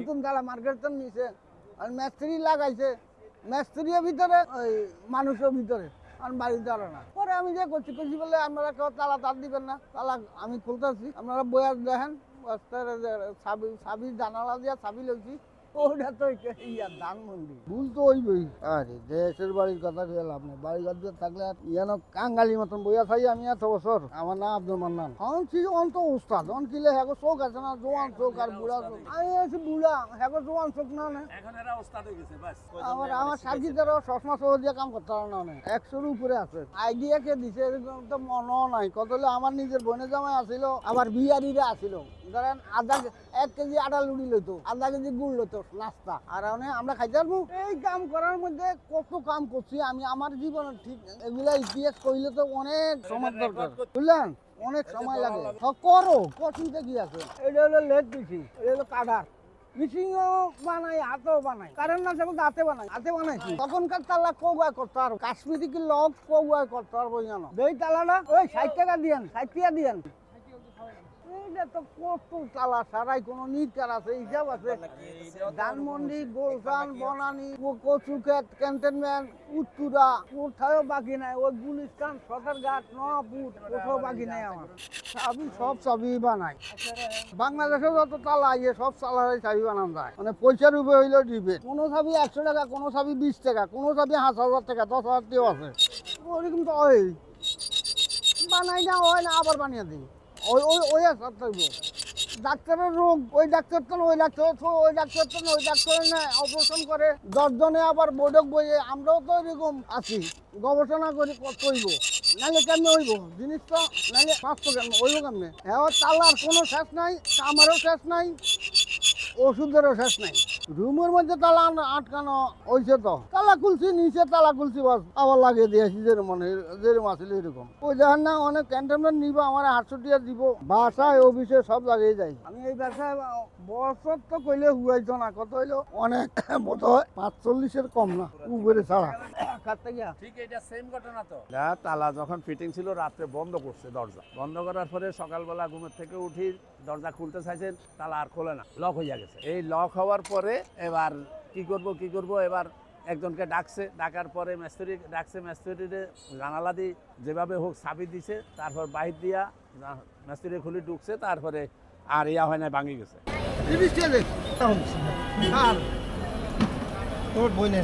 নতুন তালা মার্কেটের নিচে আর মিস্ত্রি লাগাইছে, মিস্ত্রির ভিতরে ওই মানুষের ভিতরে আর বাড়ির তালা না। পরে আমি যে করছি বলে আপনারা কেউ তালা তার দিবেন না, তালা আমি খুলতেছি, আপনারা বইয়া দেখেন ছাবি জানালা দিয়া ছাবি লইছি, ওটা তো ধানমন্ডি ভুল তো হইবই। আরে দেশের বাড়ির কথা গেলাম না, বাড়ি ঘর দিয়ে থাকলে ইয়ানো কাঙ্গালি মতন বইয়া থাকি আমি এত বছর। আমার নাম আব্দুল মান্নান। এখন ছিল অন্ত উস্তাদ, অন কিলে হ্যাগো চোখ আছে না, জোয়ান চোখ আর বুড়া চোখ। আমি আছি বুড়া, হ্যাগো জোয়ান চোখ না না। আমার সাজিদারও চশমা চোখ দিয়ে কাম করতে পারে না, 100-র উপরে আছে। আইডিয়া কে দিছে তো মনও নাই। কত হলো আমার নিজের বোনের জামাই আসিল, আবার বিয়ারিরা আসিল, ধরেন 1 কেজি আটা লুড়ি লইতো, 1/2 কেজি গুড় লইতো নাস্তা, আর আমরা খাইতে পারবো। এই কাম করার মধ্যে কত কাম করছি আমি আমার জীবনে, ঠিক এগুলা ইতিহাস কইলে তো অনেক সময় দরকার, বুঝলেন, অনেক সময় লাগে। করো কঠিনটা কি আছে। এটা হলো লেট দিছি, এটা হলো কাটার মিশিংও বানাই, হাতেও বানাই, কারেন্ট না যাবো হাতে বানাই, হাতে বানাইছি। তখনকার তালা কৌগায় করতে পারবো, কাশ্মীরি কি লক কৌগায় করতে পারবো জানো। এই তালাটা ওই 60 টাকা দিয়েন, 60 টাকা দিয়েন। এইটা তো কত তালা সারাই কোনো নিকার আছে, হিসাব আছে। ধানমন্ডি, গোলসান, বনানী, কচুক্ষেত, ক্যান্টনমেন্ট, উত্তরা, কোথাও বাকি নাই। ওই গুলিস্তান, সদরঘাট, নয়াপুর, কোথাও বাকি নাই আমার। চাবি সব চাবি বানাই। বাংলাদেশে যত তালা ইয়ে সব তালারই চাবি বানানো যায়, মানে পয়সার উপরে হইলেও দিবে। কোনো চাবি 100 টাকা, কোনো চাবি 20 টাকা, কোনো চাবি 5,000 টাকা, 10,000 টাকাও আছে। ওরকম তো হয়, বানাই না হয় না, আবার বানিয়ে দিই। ওই ডাক্তারের রোগ, ওই ডাক্তার তো ওই ডাক্তার, ওই ডাক্তার তো ওই ডাক্তার না অপারেশন করে 10 জনে আবার বৈঠক বইয়ে। আমরাও তো এরকম আছি, গবেষণা করি কইব, নাহলে কেমনে হইব জিনিস তো, নাহলে স্বাস্থ্য কেমন হইব কেমনে। হ্যাঁ, তালার কোনো শেষ নাই, আমারও শেষ নাই, ওষুধেরও শেষ নাই। রুমের মধ্যে তালা আটকানো হয়েছে, তো তালা খুলছি, নিচে তালা খুলছি, বাস আবার লাগিয়ে দিয়েছি যেরকম আসলে এরকম। ওই দেখেন না, অনেক ক্যান্টনমেন্ট নিব, আমার 800 টাকা দিব, বাসায় অফিসে সব লাগিয়ে যাই। আমি এই ব্যবসায় বছর তো কইলে হুয়াইতো না, কত হইলো অনেক বোধ হয় 45-এর কম না, উপরে ছাড়া। ঠিক এটা সেম ঘটনা তো। তালা যখন ফিটিং ছিল রাত্রে বন্ধ করছে, দরজা বন্ধ করার পরে সকালবেলা ঘুমের থেকে উঠি, দরজা খুলতে চাইছেন, তালা আর খোলে না, লক হয়ে গেছে। এই লক হওয়ার পরে এবার কি করব, এবার একজনকে ডাকছে, ডাকার পরে মিস্ত্রি ডাকছে, মিস্ত্রিরে জানালা দিয়ে যেভাবে হোক চাবি দিছে, তারপর বাহির দিয়া মিস্ত্রি খুলে ঢুকছে, তারপরে আর ইয়া হয় না, ভাঙি গেছে। তোর বইনে